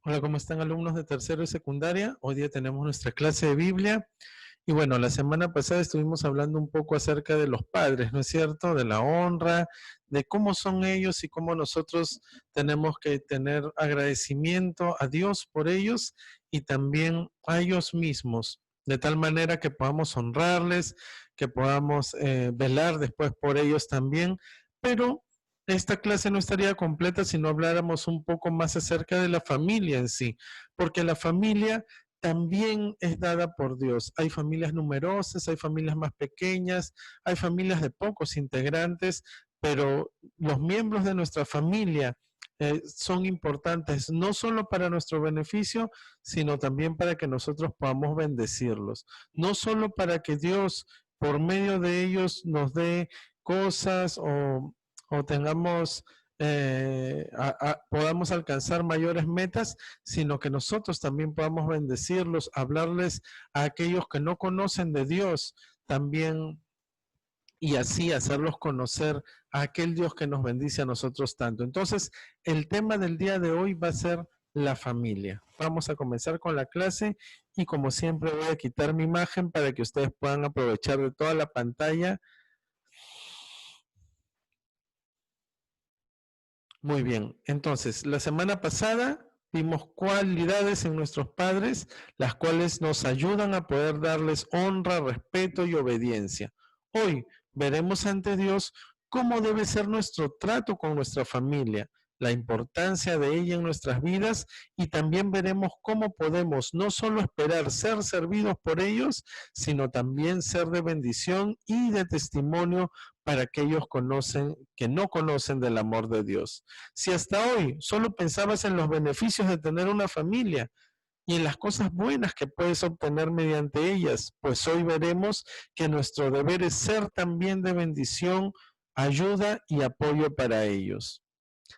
Hola, ¿cómo están alumnos de tercero y secundaria? Hoy día tenemos nuestra clase de Biblia. Y bueno, la semana pasada estuvimos hablando un poco acerca de los padres, ¿no es cierto? De la honra, de cómo son ellos y cómo nosotros tenemos que tener agradecimiento a Dios por ellos y también a ellos mismos, de tal manera que podamos honrarles, que podamos velar después por ellos también. Pero esta clase no estaría completa si no habláramos un poco más acerca de la familia en sí, porque la familia también es dada por Dios. Hay familias numerosas, hay familias más pequeñas, hay familias de pocos integrantes, pero los miembros de nuestra familia son importantes no solo para nuestro beneficio, sino también para que nosotros podamos bendecirlos. No solo para que Dios, por medio de ellos, nos dé cosas o tengamos podamos alcanzar mayores metas, sino que nosotros también podamos bendecirlos, hablarles a aquellos que no conocen de Dios también y así hacerlos conocer a aquel Dios que nos bendice a nosotros tanto. Entonces, el tema del día de hoy va a ser la familia. Vamos a comenzar con la clase y como siempre voy a quitar mi imagen para que ustedes puedan aprovechar de toda la pantalla. Muy bien, entonces, la semana pasada vimos cualidades en nuestros padres, las cuales nos ayudan a poder darles honra, respeto y obediencia. Hoy veremos ante Dios cómo debe ser nuestro trato con nuestra familia, la importancia de ella en nuestras vidas y también veremos cómo podemos no solo esperar ser servidos por ellos, sino también ser de bendición y de testimonio para aquellos que no conocen del amor de Dios. Si hasta hoy solo pensabas en los beneficios de tener una familia y en las cosas buenas que puedes obtener mediante ellas, pues hoy veremos que nuestro deber es ser también de bendición, ayuda y apoyo para ellos.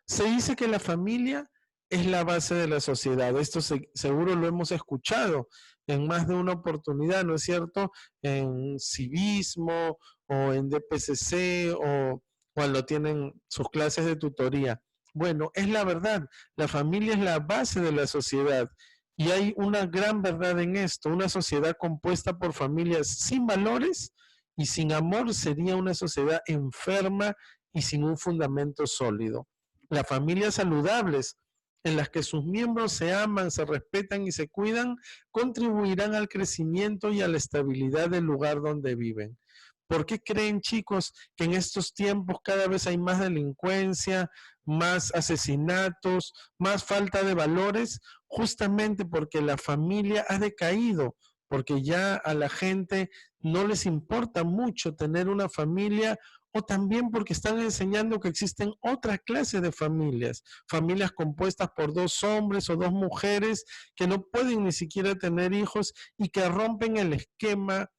Se dice que la familia es la base de la sociedad. Esto seguro lo hemos escuchado en más de una oportunidad, ¿no es cierto? En civismo o en DPCC o cuando tienen sus clases de tutoría. Bueno, es la verdad. La familia es la base de la sociedad. Y hay una gran verdad en esto. Una sociedad compuesta por familias sin valores y sin amor sería una sociedad enferma y sin un fundamento sólido. Las familias saludables, en las que sus miembros se aman, se respetan y se cuidan, contribuirán al crecimiento y a la estabilidad del lugar donde viven. ¿Por qué creen, chicos, que en estos tiempos cada vez hay más delincuencia, más asesinatos, más falta de valores? Justamente porque la familia ha decaído, porque ya a la gente no les importa mucho tener una familia o también porque están enseñando que existen otra clase de familias, familias compuestas por dos hombres o dos mujeres que no pueden ni siquiera tener hijos y que rompen el esquema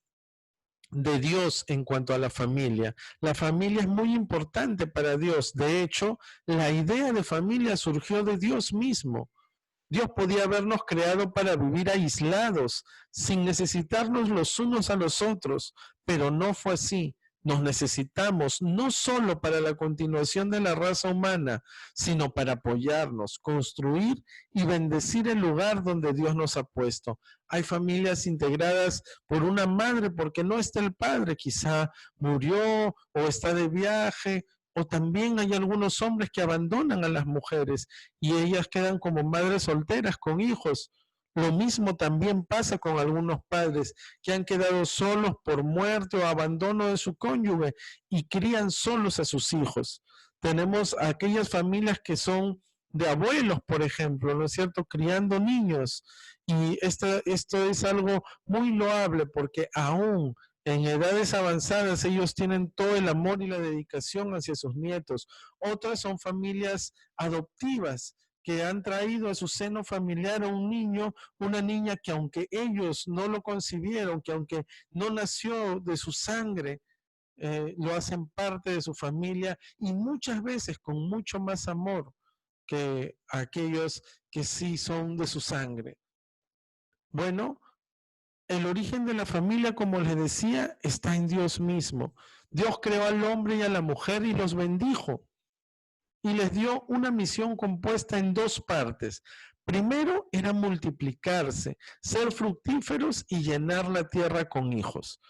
de Dios en cuanto a la familia. La familia es muy importante para Dios. De hecho, la idea de familia surgió de Dios mismo. Dios podía habernos creado para vivir aislados, sin necesitarnos los unos a los otros, pero no fue así. Nos necesitamos no solo para la continuación de la raza humana, sino para apoyarnos, construir y bendecir el lugar donde Dios nos ha puesto. Hay familias integradas por una madre porque no está el padre, quizá murió o está de viaje, o también hay algunos hombres que abandonan a las mujeres y ellas quedan como madres solteras con hijos. Lo mismo también pasa con algunos padres que han quedado solos por muerte o abandono de su cónyuge y crían solos a sus hijos. Tenemos aquellas familias que son de abuelos, por ejemplo, ¿no es cierto?, criando niños. Y esto es algo muy loable porque aún en edades avanzadas ellos tienen todo el amor y la dedicación hacia sus nietos. Otras son familias adoptivas que han traído a su seno familiar a un niño, una niña que aunque ellos no lo concibieron, que aunque no nació de su sangre, lo hacen parte de su familia y muchas veces con mucho más amor que aquellos que sí son de su sangre. Bueno, el origen de la familia, como les decía, está en Dios mismo. Dios creó al hombre y a la mujer y los bendijo y les dio una misión compuesta en dos partes. Primero era multiplicarse, ser fructíferos y llenar la tierra con hijos.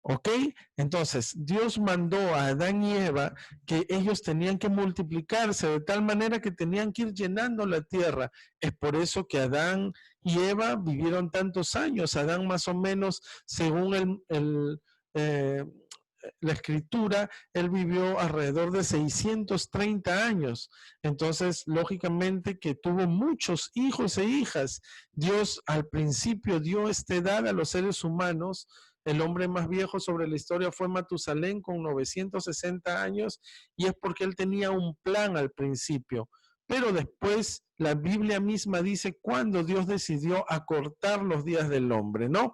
¿Ok? Entonces, Dios mandó a Adán y Eva que ellos tenían que multiplicarse de tal manera que tenían que ir llenando la tierra. Es por eso que Adán y Eva vivieron tantos años. Adán más o menos, según la escritura, él vivió alrededor de 630 años. Entonces, lógicamente que tuvo muchos hijos e hijas. Dios al principio dio esta edad a los seres humanos. El hombre más viejo sobre la historia fue Matusalén con 960 años y es porque él tenía un plan al principio. Pero después la Biblia misma dice cuando Dios decidió acortar los días del hombre, ¿no?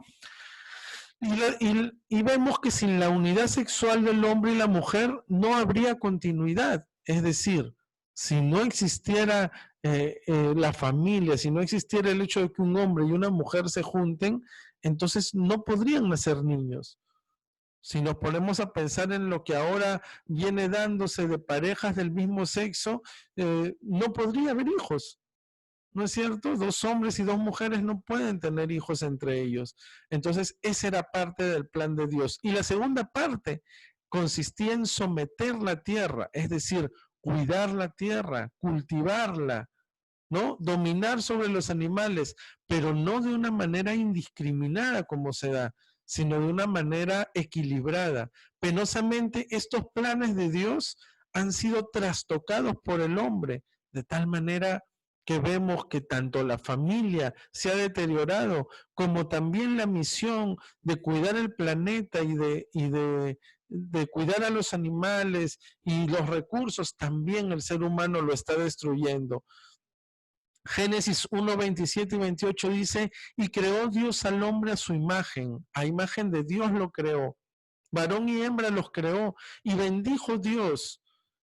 Y vemos que sin la unidad sexual del hombre y la mujer no habría continuidad. Es decir, si no existiera la familia, si no existiera el hecho de que un hombre y una mujer se junten, entonces no podrían nacer niños. Si nos ponemos a pensar en lo que ahora viene dándose de parejas del mismo sexo, no podría haber hijos. ¿No es cierto? Dos hombres y dos mujeres no pueden tener hijos entre ellos. Entonces, esa era parte del plan de Dios. Y la segunda parte consistía en someter la tierra, es decir, cuidar la tierra, cultivarla, ¿no? Dominar sobre los animales, pero no de una manera indiscriminada como se da, sino de una manera equilibrada. Penosamente, estos planes de Dios han sido trastocados por el hombre, de tal manera que vemos que tanto la familia se ha deteriorado, como también la misión de cuidar el planeta de cuidar a los animales y los recursos, también el ser humano lo está destruyendo. Génesis 1, 27 y 28 dice, y creó Dios al hombre a imagen de Dios lo creó, varón y hembra los creó, y bendijo Dios,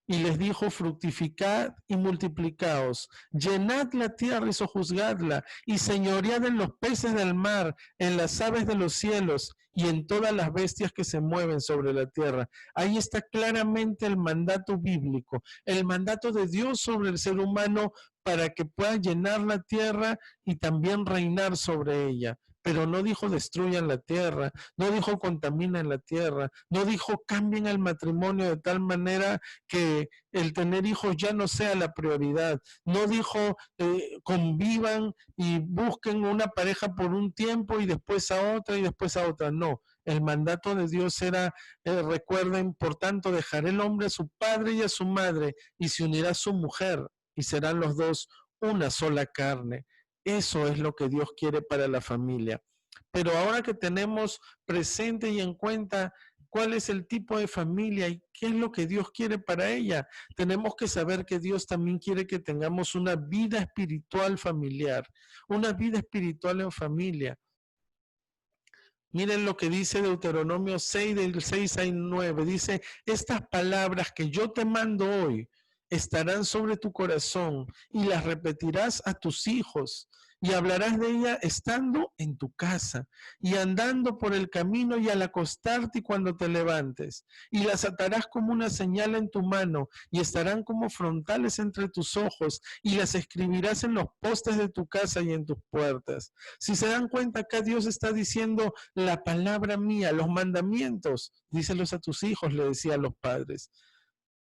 y les dijo, fructificad y multiplicaos, llenad la tierra y sojuzgadla, y señoread en los peces del mar, en las aves de los cielos, y en todas las bestias que se mueven sobre la tierra. Ahí está claramente el mandato bíblico, el mandato de Dios sobre el ser humano para que pueda llenar la tierra y también reinar sobre ella. Pero no dijo destruyan la tierra, no dijo contaminen la tierra, no dijo cambien el matrimonio de tal manera que el tener hijos ya no sea la prioridad, no dijo convivan y busquen una pareja por un tiempo y después a otra y después a otra, no. El mandato de Dios era, recuerden, por tanto, dejará el hombre a su padre y a su madre y se unirá a su mujer y serán los dos una sola carne. Eso es lo que Dios quiere para la familia. Pero ahora que tenemos presente y en cuenta cuál es el tipo de familia y qué es lo que Dios quiere para ella, tenemos que saber que Dios también quiere que tengamos una vida espiritual familiar, una vida espiritual en familia. Miren lo que dice Deuteronomio 6, del 6 al 9. Dice, estas palabras que yo te mando hoy estarán sobre tu corazón y las repetirás a tus hijos y hablarás de ella estando en tu casa y andando por el camino y al acostarte y cuando te levantes. Y las atarás como una señal en tu mano y estarán como frontales entre tus ojos y las escribirás en los postes de tu casa y en tus puertas. Si se dan cuenta, acá Dios está diciendo la palabra mía, los mandamientos, díselos a tus hijos, le decía a los padres.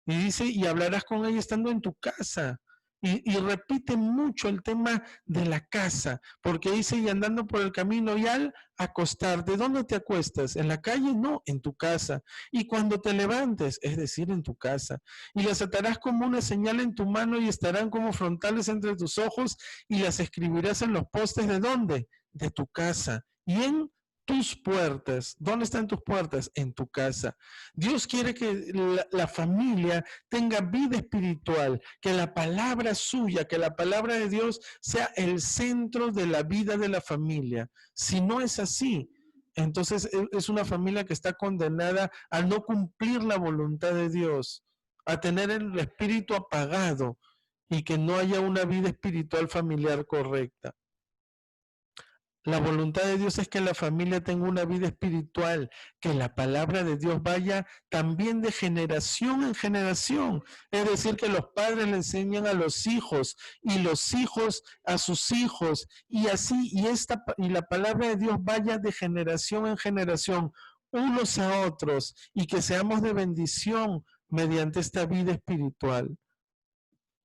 Y dice, y hablarás con ella estando en tu casa. Y repite mucho el tema de la casa, porque dice, y andando por el camino y al acostarte, ¿dónde te acuestas? ¿En la calle? No, en tu casa. Y cuando te levantes, es decir, en tu casa. Y las atarás como una señal en tu mano y estarán como frontales entre tus ojos y las escribirás en los postes de ¿dónde? De tu casa. Y en tus puertas. ¿Dónde están tus puertas? En tu casa. Dios quiere que la familia tenga vida espiritual, que la palabra suya, que la palabra de Dios sea el centro de la vida de la familia. Si no es así, entonces es una familia que está condenada a no cumplir la voluntad de Dios, a tener el espíritu apagado y que no haya una vida espiritual familiar correcta. La voluntad de Dios es que la familia tenga una vida espiritual, que la palabra de Dios vaya también de generación en generación. Es decir, que los padres le enseñan a los hijos y los hijos a sus hijos y así, y la palabra de Dios vaya de generación en generación, unos a otros, y que seamos de bendición mediante esta vida espiritual.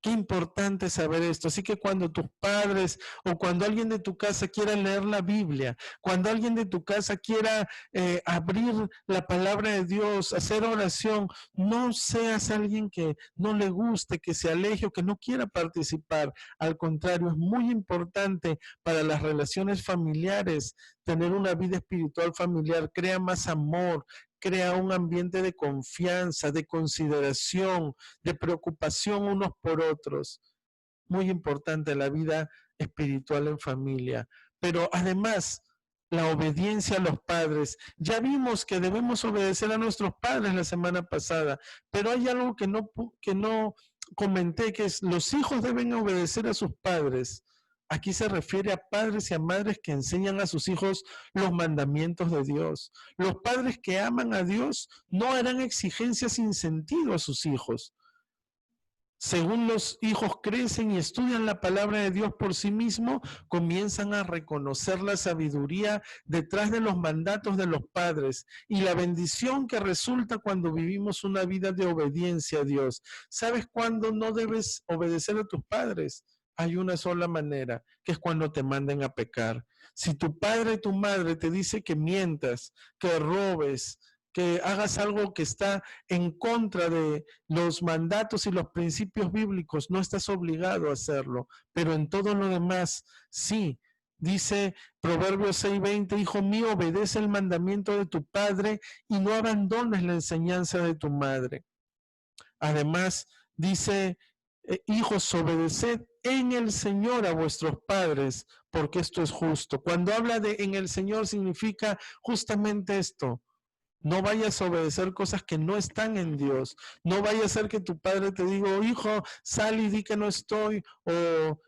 Qué importante saber esto. Así que cuando tus padres o cuando alguien de tu casa quiera leer la Biblia, cuando alguien de tu casa quiera abrir la palabra de Dios, hacer oración, no seas alguien que no le guste, que se aleje o que no quiera participar. Al contrario, es muy importante para las relaciones familiares tener una vida espiritual familiar. Crea más amor, crea un ambiente de confianza, de consideración, de preocupación unos por otros. Muy importante la vida espiritual en familia. Pero además, la obediencia a los padres. Ya vimos que debemos obedecer a nuestros padres la semana pasada, pero hay algo que no comenté, que es los hijos deben obedecer a sus padres. Aquí se refiere a padres y a madres que enseñan a sus hijos los mandamientos de Dios. Los padres que aman a Dios no harán exigencias sin sentido a sus hijos. Según los hijos crecen y estudian la palabra de Dios por sí mismos, comienzan a reconocer la sabiduría detrás de los mandatos de los padres y la bendición que resulta cuando vivimos una vida de obediencia a Dios. ¿Sabes cuándo no debes obedecer a tus padres? Hay una sola manera, que es cuando te manden a pecar. Si tu padre y tu madre te dice que mientas, que robes, que hagas algo que está en contra de los mandatos y los principios bíblicos, no estás obligado a hacerlo, pero en todo lo demás, sí. Dice Proverbios 6:20, hijo mío, obedece el mandamiento de tu padre y no abandones la enseñanza de tu madre. Además, dice, hijos, obedeced en el Señor a vuestros padres, porque esto es justo. Cuando habla de en el Señor significa justamente esto. No vayas a obedecer cosas que no están en Dios. No vaya a ser que tu padre te diga, oh, hijo, sal y di que no estoy, o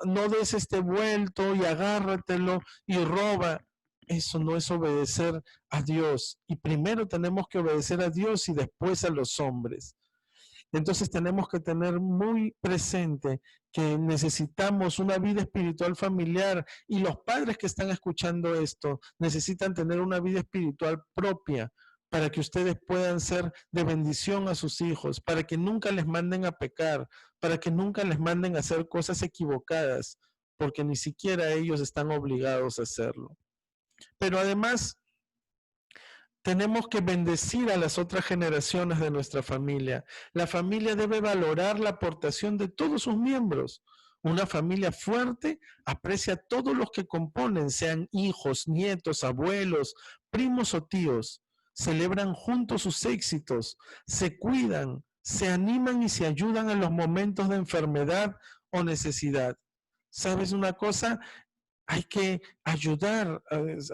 no des este vuelto y agárratelo y roba. Eso no es obedecer a Dios. Y primero tenemos que obedecer a Dios y después a los hombres. Entonces tenemos que tener muy presente que necesitamos una vida espiritual familiar y los padres que están escuchando esto necesitan tener una vida espiritual propia para que ustedes puedan ser de bendición a sus hijos, para que nunca les manden a pecar, para que nunca les manden a hacer cosas equivocadas, porque ni siquiera ellos están obligados a hacerlo. Pero además tenemos que bendecir a las otras generaciones de nuestra familia. La familia debe valorar la aportación de todos sus miembros. Una familia fuerte aprecia a todos los que componen, sean hijos, nietos, abuelos, primos o tíos. Celebran juntos sus éxitos, se cuidan, se animan y se ayudan en los momentos de enfermedad o necesidad. ¿Sabes una cosa? Hay que ayudar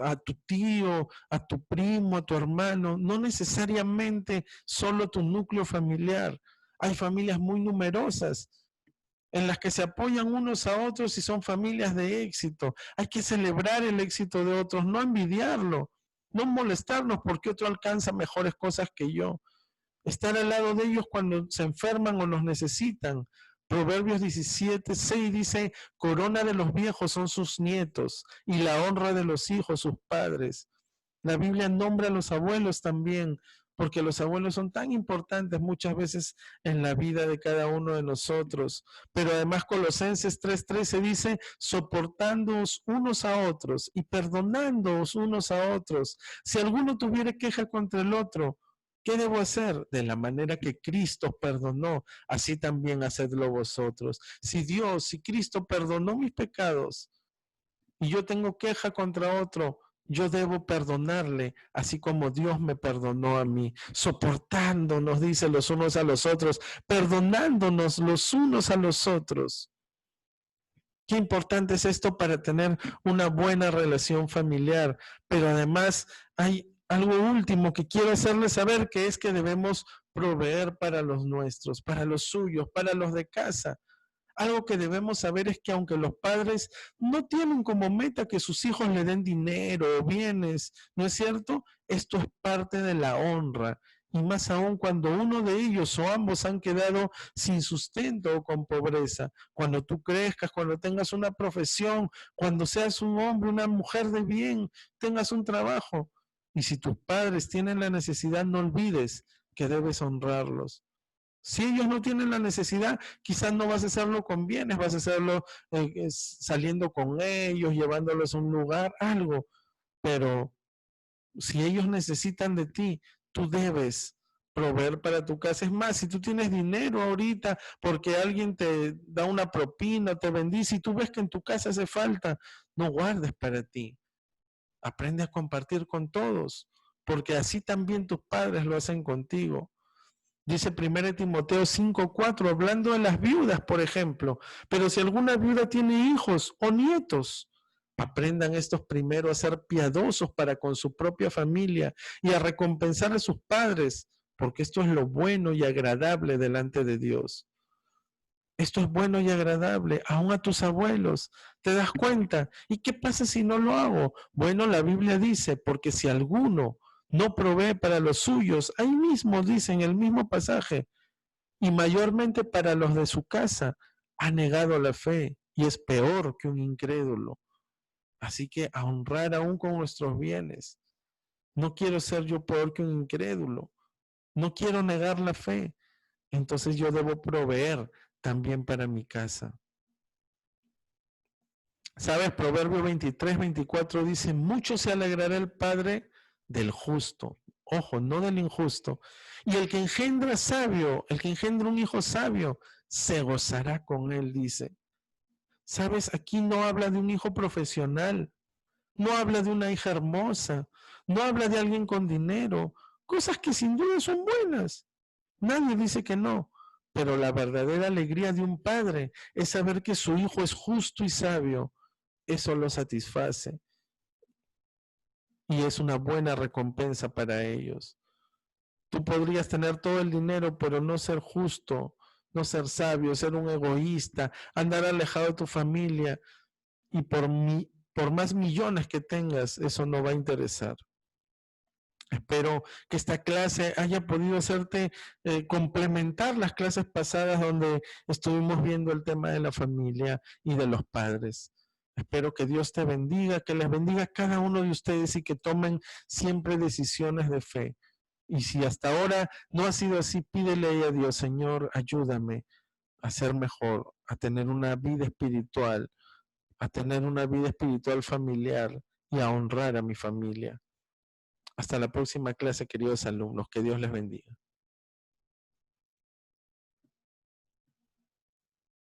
a tu tío, a tu primo, a tu hermano, no necesariamente solo tu núcleo familiar. Hay familias muy numerosas en las que se apoyan unos a otros y son familias de éxito. Hay que celebrar el éxito de otros, no envidiarlo, no molestarnos porque otro alcanza mejores cosas que yo. Estar al lado de ellos cuando se enferman o nos necesitan. Proverbios 17:6 dice, corona de los viejos son sus nietos y la honra de los hijos sus padres. La Biblia nombra a los abuelos también, porque los abuelos son tan importantes muchas veces en la vida de cada uno de nosotros. Pero además Colosenses 3:13 dice, soportándoos unos a otros y perdonándoos unos a otros. Si alguno tuviera queja contra el otro, ¿qué debo hacer? De la manera que Cristo perdonó, así también hacedlo vosotros. Si Cristo perdonó mis pecados y yo tengo queja contra otro, yo debo perdonarle, así como Dios me perdonó a mí, soportándonos, dice, los unos a los otros, perdonándonos los unos a los otros. Qué importante es esto para tener una buena relación familiar, pero además hay algo último que quiero hacerles saber, que es que debemos proveer para los nuestros, para los suyos, para los de casa. algo que debemos saber es que aunque los padres no tienen como meta que sus hijos le den dinero o bienes, ¿no es cierto? Esto es parte de la honra. Y más aún cuando uno de ellos o ambos han quedado sin sustento o con pobreza. Cuando tú crezcas, cuando tengas una profesión, cuando seas un hombre, una mujer de bien, tengas un trabajo. Y si tus padres tienen la necesidad, no olvides que debes honrarlos. Si ellos no tienen la necesidad, quizás no vas a hacerlo con bienes, vas a hacerlo saliendo con ellos, llevándolos a un lugar, algo. Pero si ellos necesitan de ti, tú debes proveer para tu casa. Es más, si tú tienes dinero ahorita porque alguien te da una propina, te bendice y tú ves que en tu casa hace falta, no guardes para ti. Aprende a compartir con todos, porque así también tus padres lo hacen contigo. Dice 1 Timoteo 5:4, hablando de las viudas, por ejemplo. Pero si alguna viuda tiene hijos o nietos, aprendan estos primero a ser piadosos para con su propia familia y a recompensar a sus padres, porque esto es lo bueno y agradable delante de Dios. Esto es bueno y agradable, aún a tus abuelos. ¿Te das cuenta? ¿Y qué pasa si no lo hago? Bueno, la Biblia dice, porque si alguno no provee para los suyos, ahí mismo dice en el mismo pasaje, y mayormente para los de su casa, ha negado la fe y es peor que un incrédulo. Así que a honrar aún con nuestros bienes. No quiero ser yo peor que un incrédulo. No quiero negar la fe. Entonces yo debo proveer también para mi casa. ¿Sabes? Proverbio 23-24 dice, mucho se alegrará el padre del justo. Ojo, no del injusto. Y el que engendra sabio, el que engendra un hijo sabio, se gozará con él, dice. ¿Sabes? Aquí no habla de un hijo profesional, no habla de una hija hermosa, no habla de alguien con dinero, cosas que sin duda son buenas. Nadie dice que no, pero la verdadera alegría de un padre es saber que su hijo es justo y sabio. Eso lo satisface y es una buena recompensa para ellos. Tú podrías tener todo el dinero, pero no ser justo, no ser sabio, ser un egoísta, andar alejado de tu familia y por más millones que tengas, eso no va a interesar. Espero que esta clase haya podido hacerte complementar las clases pasadas donde estuvimos viendo el tema de la familia y de los padres. Espero que Dios te bendiga, que les bendiga a cada uno de ustedes y que tomen siempre decisiones de fe. Y si hasta ahora no ha sido así, pídele a Dios, Señor, ayúdame a ser mejor, a tener una vida espiritual, familiar y a honrar a mi familia. Hasta la próxima clase, queridos alumnos. Que Dios les bendiga.